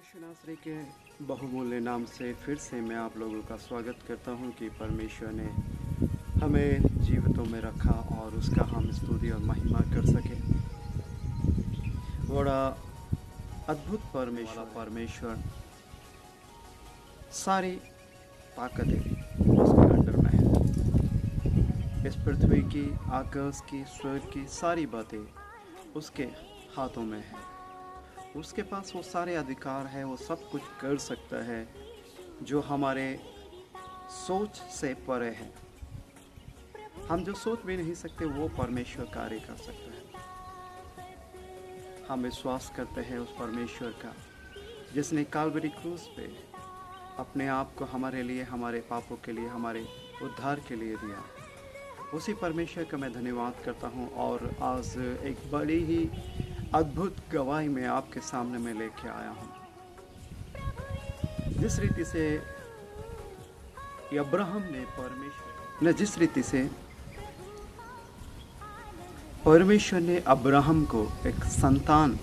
यीशु नासरी के बहुमूल्य नाम से फिर से मैं आप लोगों का स्वागत करता हूं कि परमेश्वर ने हमें जीवितों में रखा और उसका हम स्तुति और महिमा कर सके। बड़ा अद्भुत परमेश्वर सारी ताकतें उसके अंडर में है। इस पृथ्वी की, आकाश की, स्वर्ग की सारी बातें उसके हाथों में है। उसके पास वो सारे अधिकार है, वो सब कुछ कर सकता है जो हमारे सोच से परे है। हम जो सोच भी नहीं सकते वो परमेश्वर कार्य कर सकता है। हम विश्वास करते हैं उस परमेश्वर का जिसने काल्वरी क्रूस पे अपने आप को हमारे लिए, हमारे पापों के लिए, हमारे उद्धार के लिए दिया। उसी परमेश्वर का मैं धन्यवाद करता हूँ और आज एक बड़ी ही अद्भुत गवाही मैं आपके सामने में लेके आया हूँ। जिस रीति से अब्राहम ने जिस रीति से परमेश्वर ने अब्राहम को एक संतान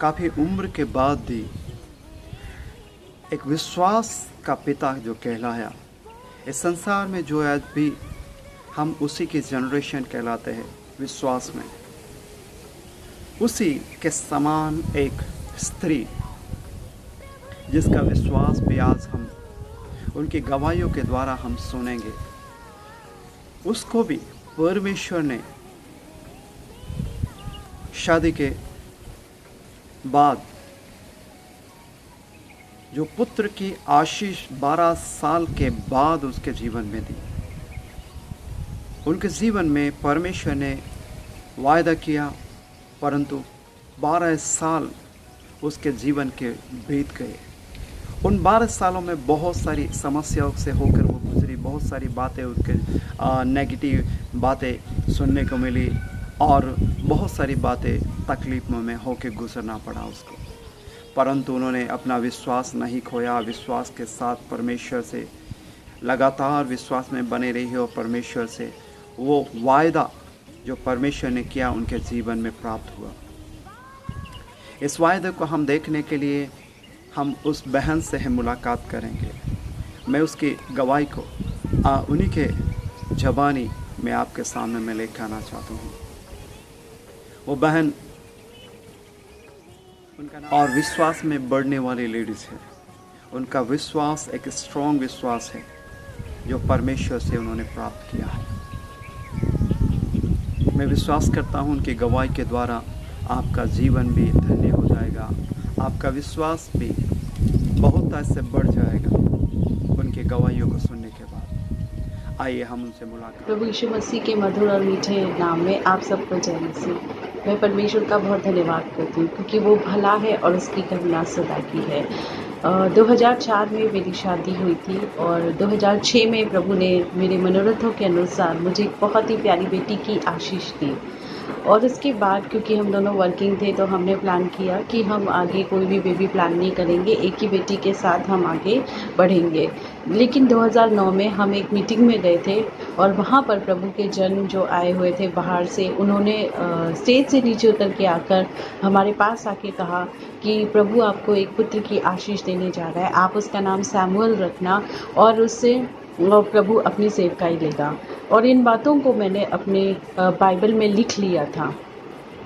काफी उम्र के बाद दी, एक विश्वास का पिता जो कहलाया। इस संसार में जो आज भी हम उसी की जनरेशन कहलाते हैं विश्वास में। उसी के समान एक स्त्री जिसका विश्वास भी आज हम उनकी गवाहियों के द्वारा हम सुनेंगे, उसको भी परमेश्वर ने शादी के बाद जो पुत्र की आशीष 12 साल के बाद उसके जीवन में दी। उनके जीवन में परमेश्वर ने वायदा किया, परंतु 12 साल उसके जीवन के बीत गए। उन 12 सालों में बहुत सारी समस्याओं से होकर वो गुजरी, बहुत सारी बातें उसके नेगेटिव बातें सुनने को मिली और बहुत सारी बातें तकलीफ़ों में होकर गुजरना पड़ा उसको। परंतु उन्होंने अपना विश्वास नहीं खोया। विश्वास के साथ परमेश्वर से लगातार विश्वास में बने रही और परमेश्वर से वो वायदा जो परमेश्वर ने किया उनके जीवन में प्राप्त हुआ। इस वायदे को हम देखने के लिए हम उस बहन से मुलाकात करेंगे। मैं उसकी गवाही को उन्हीं के ज़बानी में आपके सामने मैं लेकर आना चाहता हूँ। वो बहन और विश्वास में बढ़ने वाली लेडीज़ है। उनका विश्वास एक स्ट्रॉन्ग विश्वास है जो परमेश्वर से उन्होंने प्राप्त किया है। मैं विश्वास करता हूँ उनकी गवाही के द्वारा आपका जीवन भी धन्य हो जाएगा, आपका विश्वास भी बहुत ऐसे बढ़ जाएगा उनकी गवाहियों को सुनने के बाद। आइए हम उनसे मुलाकात। प्रभु यीशु मसीह के मधुर और मीठे नाम में आप सबको जय मसीह। मैं परमेश्वर का बहुत धन्यवाद करती हूँ क्योंकि वो भला है और उसकी करुणा सदा की है। 2004 में मेरी शादी हुई थी और 2006 में प्रभु ने मेरे मनोरथों के अनुसार मुझे एक बहुत ही प्यारी बेटी की आशीष दी। और उसके बाद क्योंकि हम दोनों वर्किंग थे तो हमने प्लान किया कि हम आगे कोई भी बेबी प्लान नहीं करेंगे, एक ही बेटी के साथ हम आगे बढ़ेंगे। लेकिन 2009 में हम एक मीटिंग में गए थे और वहाँ पर प्रभु के जन जो आए हुए थे बाहर से, उन्होंने स्टेज से नीचे उतर के आकर हमारे पास आके कहा कि प्रभु आपको एक पुत्र की आशीष देने जा रहा है, आप उसका नाम सैमुअल रखना और उससे प्रभु अपनी सेवकाई लेगा। और इन बातों को मैंने अपने बाइबल में लिख लिया था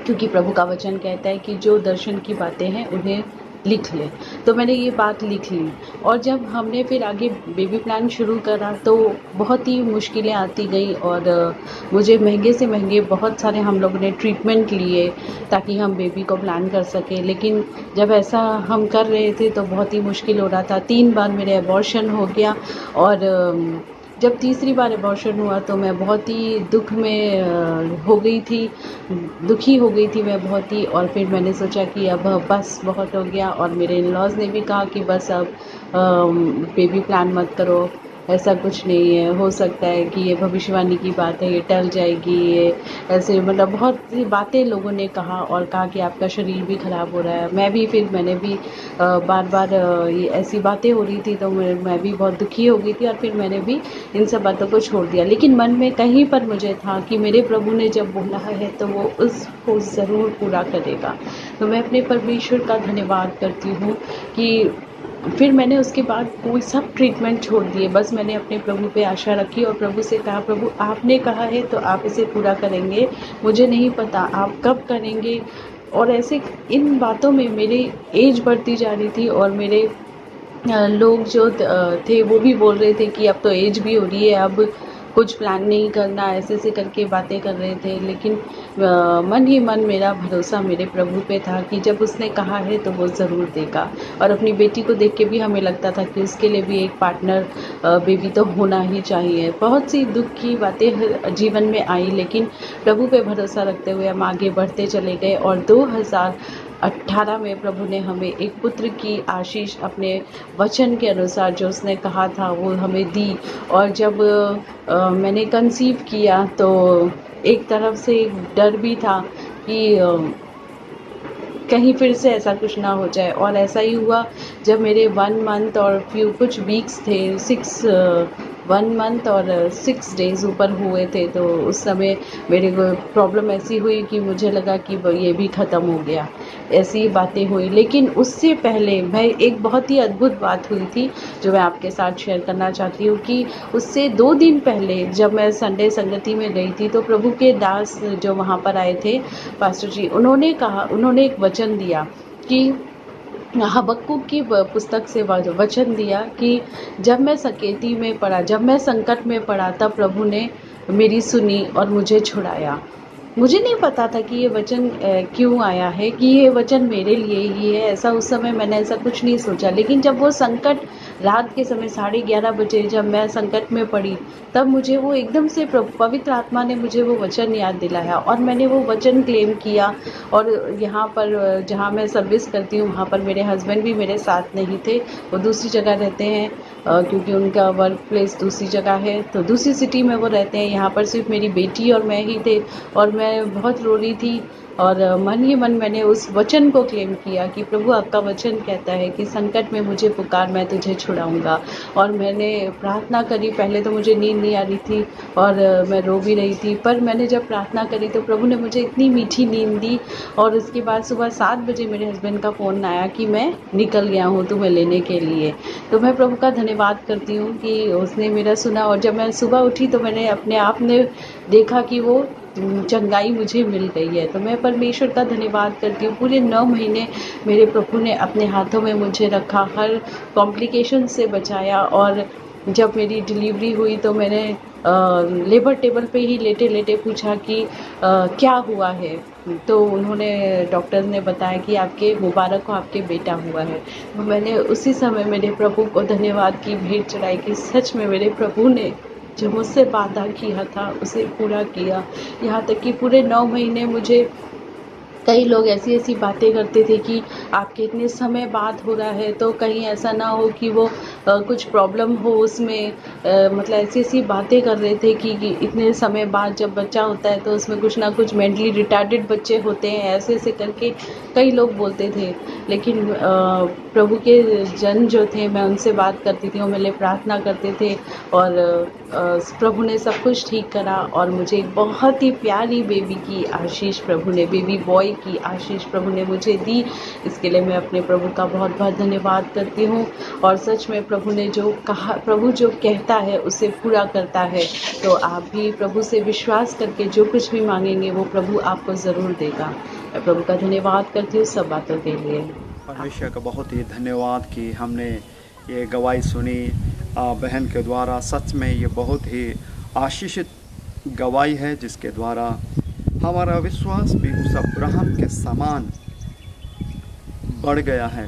क्योंकि प्रभु का वचन कहता है कि जो दर्शन की बातें हैं उन्हें लिख ले। तो मैंने ये बात लिख ली और जब हमने फिर आगे बेबी प्लान शुरू करा तो बहुत ही मुश्किलें आती गई और मुझे महंगे से महंगे बहुत सारे हम लोगों ने ट्रीटमेंट लिए ताकि हम बेबी को प्लान कर सकें। लेकिन जब ऐसा हम कर रहे थे तो बहुत ही मुश्किल हो रहा था। 3 बार मेरे अबॉर्शन हो गया और जब तीसरी बार अबॉर्शन हुआ तो मैं बहुत ही दुख में हो गई थी, दुखी हो गई थी मैं बहुत ही। और फिर मैंने सोचा कि अब बस बहुत हो गया और मेरे इन लॉज ने भी कहा कि बस अब बेबी प्लान मत करो। ऐसा कुछ नहीं है, हो सकता है कि ये भविष्यवाणी की बात है, ये टल जाएगी, ये ऐसे मतलब बहुत सी बातें लोगों ने कहा और कहा कि आपका शरीर भी ख़राब हो रहा है। मैंने भी बार-बार ये ऐसी बातें हो रही थी तो मैं भी बहुत दुखी हो गई थी और फिर मैंने भी इन सब बातों को छोड़ दिया। लेकिन मन में कहीं पर मुझे था कि मेरे प्रभु ने जब बोला है तो वो उसको ज़रूर पूरा करेगा। तो मैं अपने परमेश्वर का धन्यवाद करती हूँ कि फिर मैंने उसके बाद वो सब ट्रीटमेंट छोड़ दिए। बस मैंने अपने प्रभु पे आशा रखी और प्रभु से कहा, प्रभु आपने कहा है तो आप इसे पूरा करेंगे। मुझे नहीं पता आप कब करेंगे। और ऐसे इन बातों में मेरी एज बढ़ती जा रही थी और मेरे लोग जो थे वो भी बोल रहे थे कि अब तो एज भी हो रही है, अब कुछ प्लान नहीं करना, ऐसे-ऐसे करके बातें कर रहे थे। लेकिन मन ही मन मेरा भरोसा मेरे प्रभु पे था कि जब उसने कहा है तो वो ज़रूर देगा। और अपनी बेटी को देख के भी हमें लगता था कि उसके लिए भी एक पार्टनर बेबी तो होना ही चाहिए। बहुत सी दुःख की बातें जीवन में आई, लेकिन प्रभु पे भरोसा रखते हुए हम आगे बढ़ते चले गए और 2018 में प्रभु ने हमें एक पुत्र की आशीष अपने वचन के अनुसार जो उसने कहा था वो हमें दी। और जब मैंने कंसीव किया तो एक तरफ से एक डर भी था कि कहीं फिर से ऐसा कुछ ना हो जाए। और ऐसा ही हुआ जब मेरे 1 मंथ और कुछ वीक्स थे, 1 मंथ और 6 डेज़ ऊपर हुए थे, तो उस समय मेरे को प्रॉब्लम ऐसी हुई कि मुझे लगा कि ये भी ख़त्म हो गया। ऐसी बातें हुई, लेकिन उससे पहले मैं एक बहुत ही अद्भुत बात हुई थी जो मैं आपके साथ शेयर करना चाहती हूँ कि उससे 2 दिन पहले जब मैं संडे संगति में गई थी तो प्रभु के दास जो वहाँ पर आए थे पास्टर जी, उन्होंने एक वचन दिया कि हबक्कुक की पुस्तक से वचन दिया कि जब मैं सकेती में पड़ा, जब मैं संकट में पड़ा, तब प्रभु ने मेरी सुनी और मुझे छुड़ाया। मुझे नहीं पता था कि ये वचन क्यों आया है, कि ये वचन मेरे लिए ही है। ऐसा उस समय मैंने ऐसा कुछ नहीं सोचा, लेकिन जब वो संकट रात के समय 11:30 बजे जब मैं संकट में पड़ी, तब मुझे वो एकदम से पवित्र आत्मा ने मुझे वो वचन याद दिलाया और मैंने वो वचन क्लेम किया। और यहाँ पर जहाँ मैं सर्विस करती हूँ वहाँ पर मेरे हस्बैंड भी मेरे साथ नहीं थे, वो दूसरी जगह रहते हैं क्योंकि उनका वर्क प्लेस दूसरी जगह है, तो दूसरी सिटी में वो रहते हैं। यहाँ पर सिर्फ मेरी बेटी और मैं ही थे और मैं बहुत रो रही थी और मन ही मन मैंने उस वचन को क्लेम किया कि प्रभु आपका वचन कहता है कि संकट में मुझे पुकार, मैं तुझे छुड़ाऊंगा। और मैंने प्रार्थना करी। पहले तो मुझे नींद नहीं आ रही थी और मैं रो भी रही थी, पर मैंने जब प्रार्थना करी तो प्रभु ने मुझे इतनी मीठी नींद दी। और उसके बाद सुबह 7 बजे मेरे हस्बैंड का फ़ोन आया कि मैं निकल गया हूँ तुम्हें लेने के लिए। तो मैं प्रभु का धन्यवाद करती हूँ कि उसने मेरा सुना। और जब मैं सुबह उठी तो मैंने अपने आप ने देखा कि वो चंगाई मुझे मिल गई है। तो मैं परमेश्वर का धन्यवाद करती हूँ। पूरे 9 महीने मेरे प्रभु ने अपने हाथों में मुझे रखा, हर कॉम्प्लिकेशन से बचाया। और जब मेरी डिलीवरी हुई तो मैंने लेबर टेबल पे ही लेटे-लेटे पूछा कि क्या हुआ है? तो उन्होंने डॉक्टर ने बताया कि आपके मुबारक हो, आपके बेटा हुआ है। तो मैंने उसी समय मेरे प्रभु को धन्यवाद की भेंट चढ़ाई कि सच में मेरे प्रभु ने जो मुझसे वादा किया था उसे पूरा किया। यहाँ तक कि पूरे 9 महीने मुझे कई लोग ऐसी-ऐसी बातें करते थे कि आपके इतने समय बाद हो रहा है तो कहीं ऐसा ना हो कि वो कुछ प्रॉब्लम हो उसमें, मतलब ऐसी-ऐसी बातें कर रहे थे कि इतने समय बाद जब बच्चा होता है तो उसमें कुछ ना कुछ मेंटली रिटार्डेड बच्चे होते हैं, ऐसे-ऐसे करके कई लोग बोलते थे। लेकिन प्रभु के जन जो थे मैं उनसे बात करती थी, वो मेरे लिए प्रार्थना करते थे और प्रभु ने सब कुछ ठीक करा और मुझे एक बहुत ही प्यारी बेबी की आशीष प्रभु ने, बेबी बॉय की आशीष प्रभु ने मुझे दी। इसके लिए मैं अपने प्रभु का बहुत-बहुत धन्यवाद करती हूँ। और सच में प्रभु ने जो कहा, प्रभु जो कहता है उसे पूरा करता है। तो आप भी प्रभु से विश्वास करके जो कुछ भी मांगेंगे वो प्रभु आपको ज़रूर देगा। मैं प्रभु का धन्यवाद करती हूँ सब बातों के लिए। परमेश्वर का बहुत ही धन्यवाद कि हमने ये गवाही सुनी बहन के द्वारा। सच में ये बहुत ही आशीषित गवाही है जिसके द्वारा हमारा विश्वास भी उस अब्राहम के समान बढ़ गया है,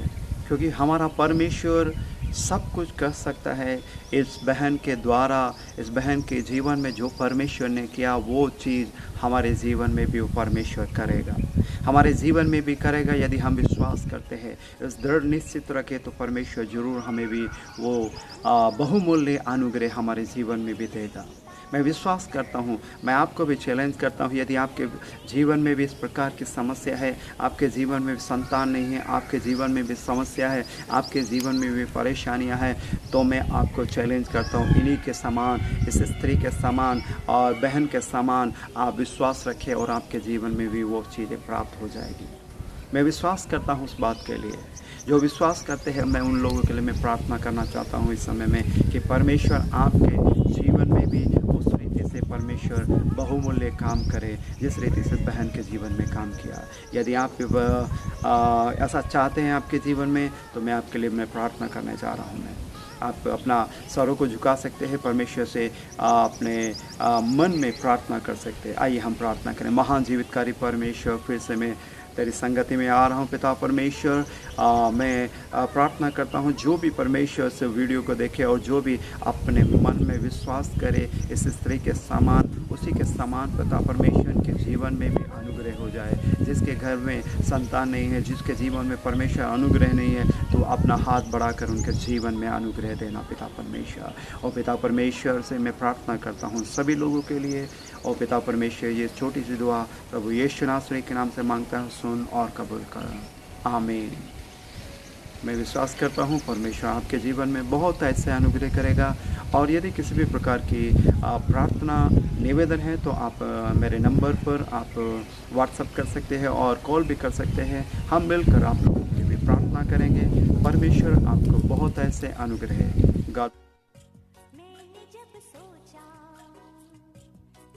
क्योंकि हमारा परमेश्वर सब कुछ कर सकता है। इस बहन के द्वारा, इस बहन के जीवन में जो परमेश्वर ने किया वो चीज़ हमारे जीवन में भी वो परमेश्वर करेगा। हमारे जीवन में भी करेगा यदि हम विश्वास करते हैं। इस दृढ़ निश्चित रखें तो परमेश्वर ज़रूर हमें भी वो बहुमूल्य अनुग्रह हमारे जीवन में भी देगा। मैं विश्वास करता हूँ, मैं आपको भी चैलेंज करता हूँ, यदि आपके जीवन में भी इस प्रकार की समस्या है, आपके जीवन में भी संतान नहीं है, आपके जीवन में भी समस्या है, आपके जीवन में भी परेशानियाँ हैं, तो मैं आपको चैलेंज करता हूँ, इन्हीं के समान, इस स्त्री के समान और बहन के समान आप विश्वास रखें और आपके जीवन में भी वो चीज़ें प्राप्त हो जाएगी। मैं विश्वास करता हूँ उस बात के लिए। जो विश्वास करते हैं, मैं उन लोगों के लिए मैं प्रार्थना करना चाहता हूँ इस समय में कि परमेश्वर आपके जीवन में भी उस रीति से परमेश्वर बहुमूल्य काम करे जिस रीति से बहन के जीवन में काम किया। यदि आप ऐसा चाहते हैं आपके जीवन में, तो मैं आपके लिए मैं प्रार्थना करने जा रहा हूँ। मैं आप अपना सरों को झुका सकते हैं, परमेश्वर से अपने मन में प्रार्थना कर सकते हैं। आइए हम प्रार्थना करें। महान जीवितकारी परमेश्वर, फिर से मैं तेरी संगति में आ रहा हूँ पिता परमेश्वर। मैं प्रार्थना करता हूँ जो भी परमेश्वर से वीडियो को देखे और जो भी अपने मन में विश्वास करे इस स्त्री के समान, उसी के समान पिता परमेश्वर के जीवन में भी अनुग्रह हो जाए। जिसके घर में संतान नहीं है, जिसके जीवन में परमेश्वर अनुग्रह नहीं है, तो अपना हाथ बढ़ाकर उनके जीवन में अनुग्रह देना पिता परमेश्वर। और पिता परमेश्वर से मैं प्रार्थना करता हूँ सभी लोगों के लिए। और पिता परमेश्वर, ये छोटी सी दुआ प्रभु यीशु नासरी के नाम से मांगता हूँ, सुन और कबूल कर। आमीन। मैं विश्वास करता हूँ परमेश्वर आपके जीवन में बहुत ऐसे अनुग्रह करेगा। और यदि किसी भी प्रकार की प्रार्थना निवेदन है तो आप मेरे नंबर पर आप व्हाट्सएप कर सकते हैं और कॉल भी कर सकते हैं। हम मिलकर आप लोगों की भी प्रार्थना करेंगे। परमेश्वर आपको बहुत ऐसे अनुग्रह। गॉड